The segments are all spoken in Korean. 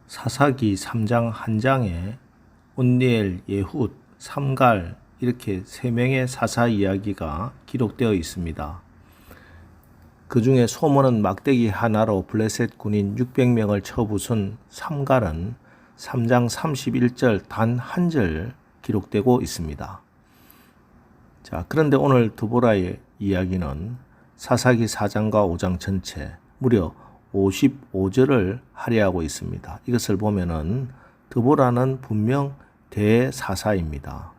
사사기 3장 한 장에 온니엘, 예훗, 삼갈 이렇게 3명의 사사 이야기가 기록되어 있습니다. 그 중에 소문은 막대기 하나로 블레셋 군인 600명을 쳐부순 삼갈은 3장 31절 단 한 절 기록되고 있습니다. 자, 그런데 오늘 드보라의 이야기는 사사기 4장과 5장 전체 무려 55절을 할애하고 있습니다. 이것을 보면은 드보라는 분명 대사사입니다.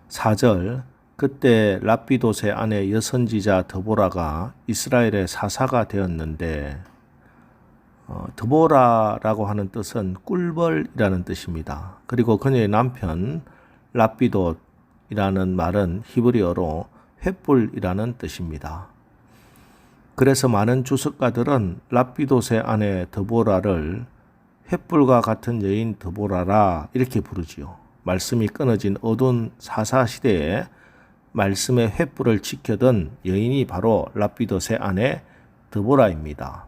4절, 그때 랍비돗의 아내 여선지자 드보라가 이스라엘의 사사가 되었는데, 드보라라고 하는 뜻은 꿀벌이라는 뜻입니다. 그리고 그녀의 남편 랍비돗이라는 말은 히브리어로 횃불이라는 뜻입니다. 그래서 많은 주석가들은 랍비돗의 아내 드보라를 횃불과 같은 여인 드보라라 이렇게 부르지요. 말씀이 끊어진 어두운 사사시대에 말씀의 횃불을 지켜던 여인이 바로 랍비돗의 아내 드보라입니다.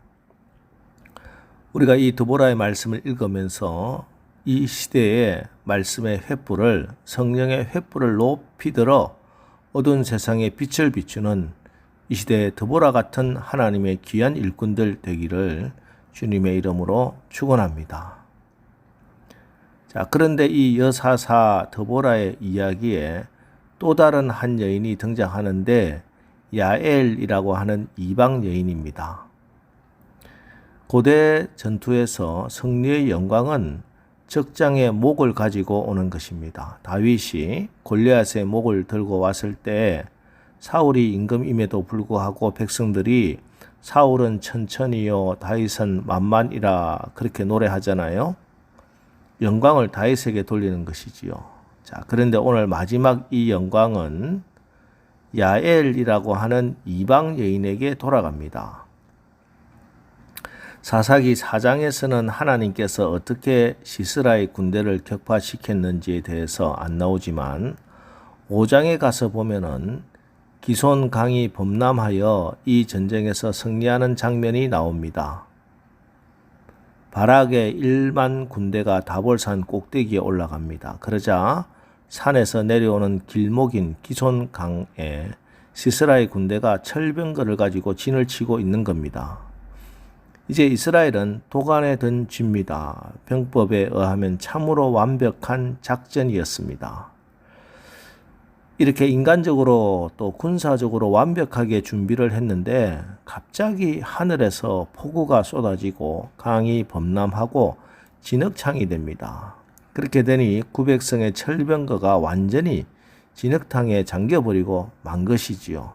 우리가 이 드보라의 말씀을 읽으면서 이 시대의 말씀의 횃불을, 성령의 횃불을 높이 들어 어두운 세상에 빛을 비추는 이 시대의 드보라 같은 하나님의 귀한 일꾼들 되기를 주님의 이름으로 축원합니다. 자, 그런데 이 여사사 드보라의 이야기에 또 다른 한 여인이 등장하는데 야엘이라고 하는 이방 여인입니다. 고대 전투에서 승리의 영광은 적장의 목을 가지고 오는 것입니다. 다윗이 골리앗의 목을 들고 왔을 때 사울이 임금임에도 불구하고 백성들이 사울은 천천히요 다윗은 만만이라 그렇게 노래하잖아요. 영광을 다윗에게 돌리는 것이지요. 자, 그런데 오늘 마지막 이 영광은 야엘이라고 하는 이방 여인에게 돌아갑니다. 사사기 4장에서는 하나님께서 어떻게 시스라의 군대를 격파시켰는지에 대해서 안 나오지만 5장에 가서 보면은 기손 강이 범람하여 이 전쟁에서 승리하는 장면이 나옵니다. 바락의 1만 군대가 다볼산 꼭대기에 올라갑니다. 그러자 산에서 내려오는 길목인 기손 강에 시스라의 군대가 철병거를 가지고 진을 치고 있는 겁니다. 이제 이스라엘은 도간에 든 쥐입니다. 병법에 의하면 참으로 완벽한 작전이었습니다. 이렇게 인간적으로 또 군사적으로 완벽하게 준비를 했는데 갑자기 하늘에서 폭우가 쏟아지고 강이 범람하고 진흙창이 됩니다. 그렇게 되니 900성의 철병거가 완전히 진흙탕에 잠겨버리고 만 것이지요.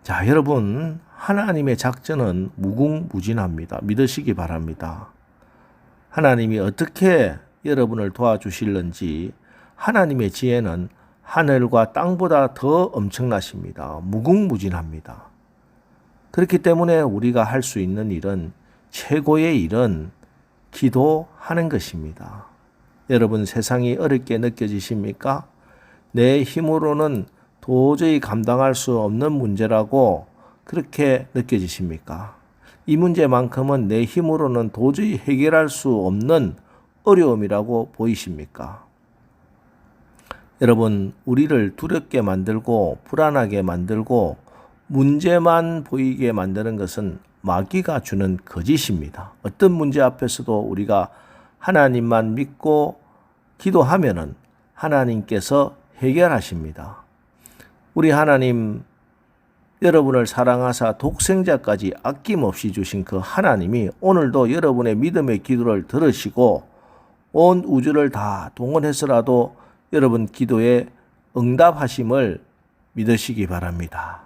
자, 여러분, 하나님의 작전은 무궁무진합니다. 믿으시기 바랍니다. 하나님이 어떻게 여러분을 도와주실는지 하나님의 지혜는 하늘과 땅보다 더 엄청나십니다. 무궁무진합니다. 그렇기 때문에 우리가 할 수 있는 일은, 최고의 일은 기도하는 것입니다. 여러분, 세상이 어렵게 느껴지십니까? 내 힘으로는 도저히 감당할 수 없는 문제라고 그렇게 느껴지십니까? 이 문제만큼은 내 힘으로는 도저히 해결할 수 없는 어려움이라고 보이십니까? 여러분, 우리를 두렵게 만들고 불안하게 만들고 문제만 보이게 만드는 것은 마귀가 주는 거짓입니다. 어떤 문제 앞에서도 우리가 하나님만 믿고 기도하면은 하나님께서 해결하십니다. 우리 하나님, 여러분을 사랑하사 독생자까지 아낌없이 주신 그 하나님이 오늘도 여러분의 믿음의 기도를 들으시고 온 우주를 다 동원해서라도 여러분 기도에 응답하심을 믿으시기 바랍니다.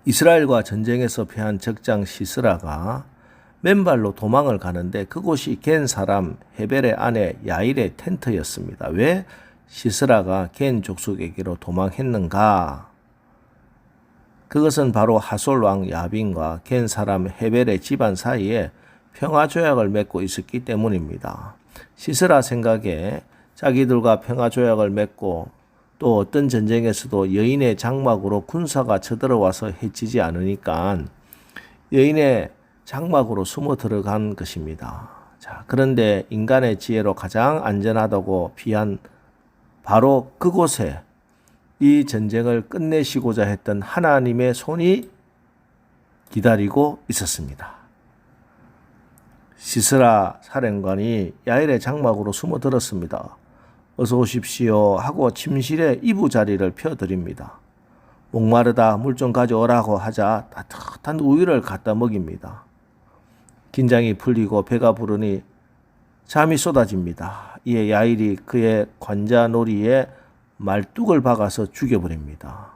이스라엘과 전쟁에서 패한 적장 시스라가 맨발로 도망을 가는데 그곳이 겐 사람 헤벨의 아내 야일의 텐트였습니다. 왜 시스라가 겐 족속에게로 도망했는가? 그것은 바로 하솔 왕 야빈과 겐 사람 헤벨의 집안 사이에 평화 조약을 맺고 있었기 때문입니다. 시스라 생각에 자기들과 평화 조약을 맺고 또 어떤 전쟁에서도 여인의 장막으로 군사가 쳐들어와서 해치지 않으니까 여인의 장막으로 숨어 들어간 것입니다. 자, 그런데 인간의 지혜로 가장 안전하다고 비한 바로 그곳에 이 전쟁을 끝내시고자 했던 하나님의 손이 기다리고 있었습니다. 시스라 사령관이 야일의 장막으로 숨어들었습니다. 어서 오십시오 하고 침실에 이부자리를 펴드립니다. 목마르다 물 좀 가져오라고 하자 따뜻한 우유를 갖다 먹입니다. 긴장이 풀리고 배가 부르니 잠이 쏟아집니다. 이에 야일이 그의 관자놀이에 말뚝을 박아서 죽여버립니다.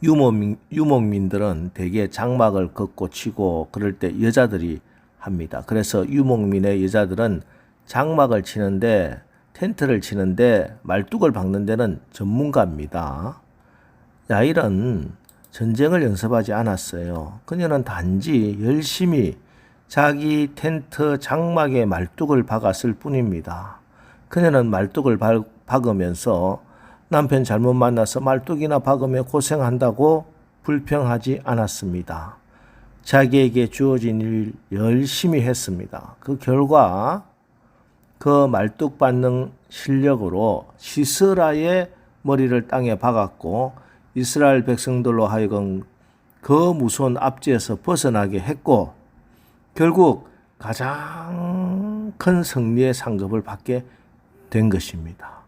유목민들은 대개 장막을 걷고 치고 그럴 때 여자들이 합니다. 그래서 유목민의 여자들은 장막을 치는데 텐트를 치는데 말뚝을 박는 데는 전문가입니다. 야일은 전쟁을 연습하지 않았어요. 그녀는 단지 열심히 자기 텐트 장막에 말뚝을 박았을 뿐입니다. 그녀는 말뚝을 박으면서 남편 잘못 만나서 말뚝이나 박으며 고생한다고 불평하지 않았습니다. 자기에게 주어진 일 열심히 했습니다. 그 결과 그 말뚝 받는 실력으로 시스라의 머리를 땅에 박았고 이스라엘 백성들로 하여금 그 무서운 압제에서 벗어나게 했고 결국 가장 큰 승리의 상급을 받게 된 것입니다.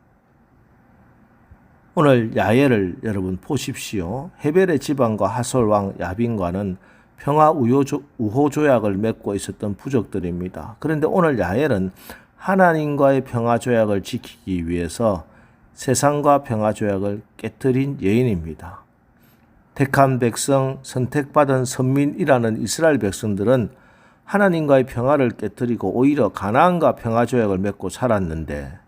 오늘 야엘을 여러분 보십시오. 헤벨의 지방과 하솔 왕 야빈과는 평화 우호 조약을 맺고 있었던 부족들입니다. 그런데 오늘 야엘은 하나님과의 평화 조약을 지키기 위해서 세상과 평화 조약을 깨뜨린 여인입니다. 택한 백성, 선택받은 선민이라는 이스라엘 백성들은 하나님과의 평화를 깨뜨리고 오히려 가나안과 평화 조약을 맺고 살았는데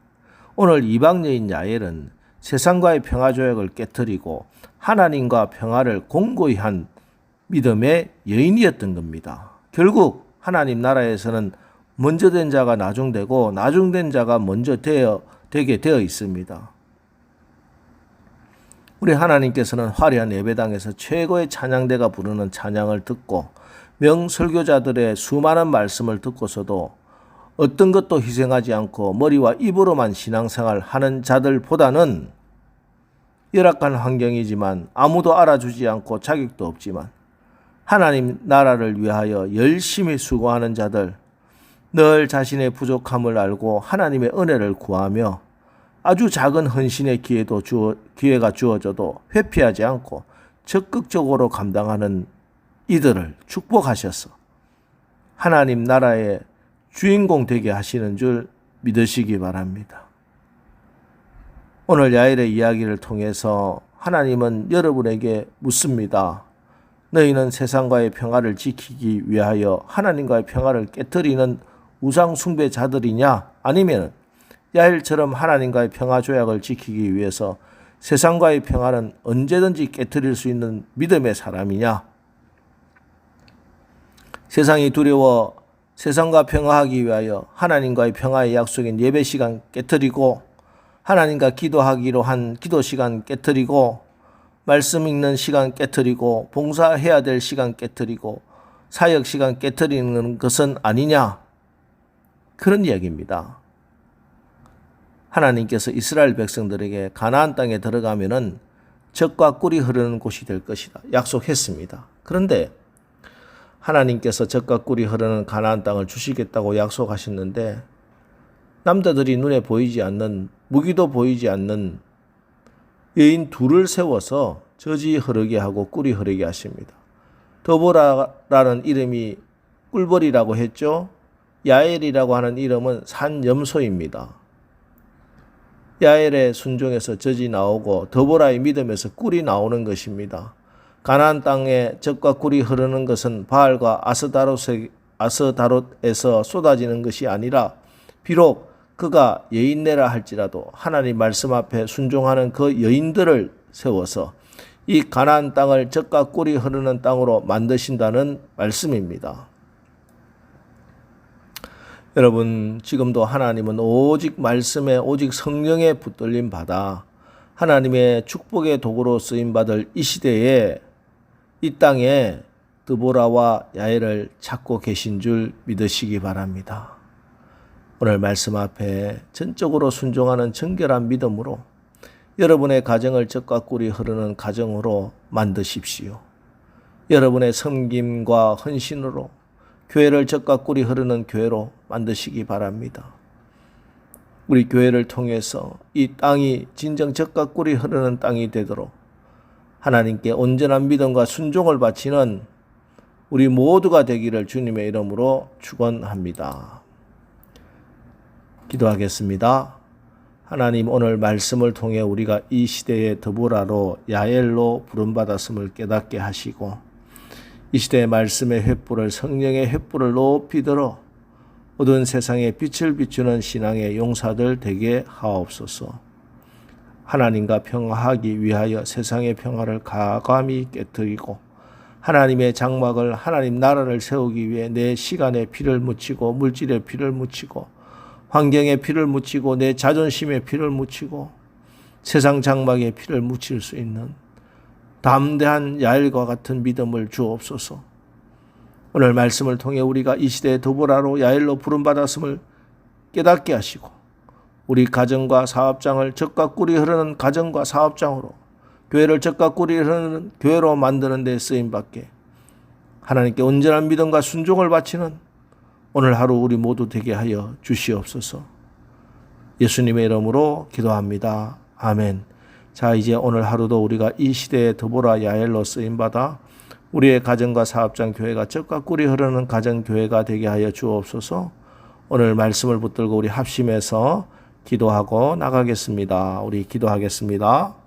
오늘 이방 여인 야엘은 세상과의 평화 조약을 깨뜨리고 하나님과 평화를 공고히 한 믿음의 여인이었던 겁니다. 결국 하나님 나라에서는 먼저 된 자가 나중되고 나중된 자가 먼저 되게 되어 있습니다. 우리 하나님께서는 화려한 예배당에서 최고의 찬양대가 부르는 찬양을 듣고 명설교자들의 수많은 말씀을 듣고서도 어떤 것도 희생하지 않고 머리와 입으로만 신앙생활 하는 자들보다는 열악한 환경이지만 아무도 알아주지 않고 자격도 없지만 하나님 나라를 위하여 열심히 수고하는 자들, 늘 자신의 부족함을 알고 하나님의 은혜를 구하며 아주 작은 헌신의 기회가 주어져도 회피하지 않고 적극적으로 감당하는 이들을 축복하셔서 하나님 나라의 주인공 되게 하시는 줄 믿으시기 바랍니다. 오늘 야엘의 이야기를 통해서 하나님은 여러분에게 묻습니다. 너희는 세상과의 평화를 지키기 위하여 하나님과의 평화를 깨뜨리는 우상 숭배자들이냐? 아니면 야엘처럼 하나님과의 평화 조약을 지키기 위해서 세상과의 평화는 언제든지 깨뜨릴 수 있는 믿음의 사람이냐? 세상이 두려워 세상과 평화하기 위하여 하나님과의 평화의 약속인 예배 시간 깨뜨리고 하나님과 기도하기로 한 기도 시간 깨뜨리고 말씀 읽는 시간 깨뜨리고 봉사해야 될 시간 깨뜨리고 사역 시간 깨뜨리는 것은 아니냐? 그런 이야기입니다. 하나님께서 이스라엘 백성들에게 가나안 땅에 들어가면은 젖과 꿀이 흐르는 곳이 될 것이다 약속했습니다. 그런데 하나님께서 젖과 꿀이 흐르는 가나안 땅을 주시겠다고 약속하셨는데 남자들이 눈에 보이지 않는 무기도 보이지 않는 여인 둘을 세워서 젖이 흐르게 하고 꿀이 흐르게 하십니다. 더보라라는 이름이 꿀벌이라고 했죠. 야엘이라고 하는 이름은 산염소입니다. 야엘의 순종에서 젖이 나오고 더보라의 믿음에서 꿀이 나오는 것입니다. 가나안 땅에 젖과 꿀이 흐르는 것은 바알과 아스다롯에서 쏟아지는 것이 아니라 비록 그가 여인네라 할지라도 하나님 말씀 앞에 순종하는 그 여인들을 세워서 이 가나안 땅을 젖과 꿀이 흐르는 땅으로 만드신다는 말씀입니다. 여러분, 지금도 하나님은 오직 말씀에 오직 성령에 붙들림 받아 하나님의 축복의 도구로 쓰임받을 이 시대에 이 땅에 드보라와 야엘을 찾고 계신 줄 믿으시기 바랍니다. 오늘 말씀 앞에 전적으로 순종하는 정결한 믿음으로 여러분의 가정을 젖과 꿀이 흐르는 가정으로 만드십시오. 여러분의 섬김과 헌신으로 교회를 젖과 꿀이 흐르는 교회로 만드시기 바랍니다. 우리 교회를 통해서 이 땅이 진정 젖과 꿀이 흐르는 땅이 되도록 하나님께 온전한 믿음과 순종을 바치는 우리 모두가 되기를 주님의 이름으로 축원합니다. 기도하겠습니다. 하나님, 오늘 말씀을 통해 우리가 이 시대의 드보라로 야엘로 부름받았음을 깨닫게 하시고 이 시대의 말씀의 횃불을, 성령의 횃불을 높이 들어 어두운 세상에 빛을 비추는 신앙의 용사들 되게 하옵소서. 하나님과 평화하기 위하여 세상의 평화를 가감히 깨뜨리고 하나님의 장막을, 하나님 나라를 세우기 위해 내 시간에 피를 묻히고 물질에 피를 묻히고 환경에 피를 묻히고 내 자존심에 피를 묻히고 세상 장막에 피를 묻힐 수 있는 담대한 야엘과 같은 믿음을 주옵소서. 오늘 말씀을 통해 우리가 이 시대의 드보라로 야엘로 부름받았음을 깨닫게 하시고 우리 가정과 사업장을 젖과 꿀이 흐르는 가정과 사업장으로, 교회를 젖과 꿀이 흐르는 교회로 만드는 데 쓰임받게 하나님께 온전한 믿음과 순종을 바치는 오늘 하루 우리 모두 되게 하여 주시옵소서. 예수님의 이름으로 기도합니다. 아멘. 자, 이제 오늘 하루도 우리가 이 시대의 드보라 야엘로 쓰임받아 우리의 가정과 사업장 교회가 젖과 꿀이 흐르는 가정 교회가 되게 하여 주옵소서. 오늘 말씀을 붙들고 우리 합심해서 기도하고 나가겠습니다. 우리 기도하겠습니다.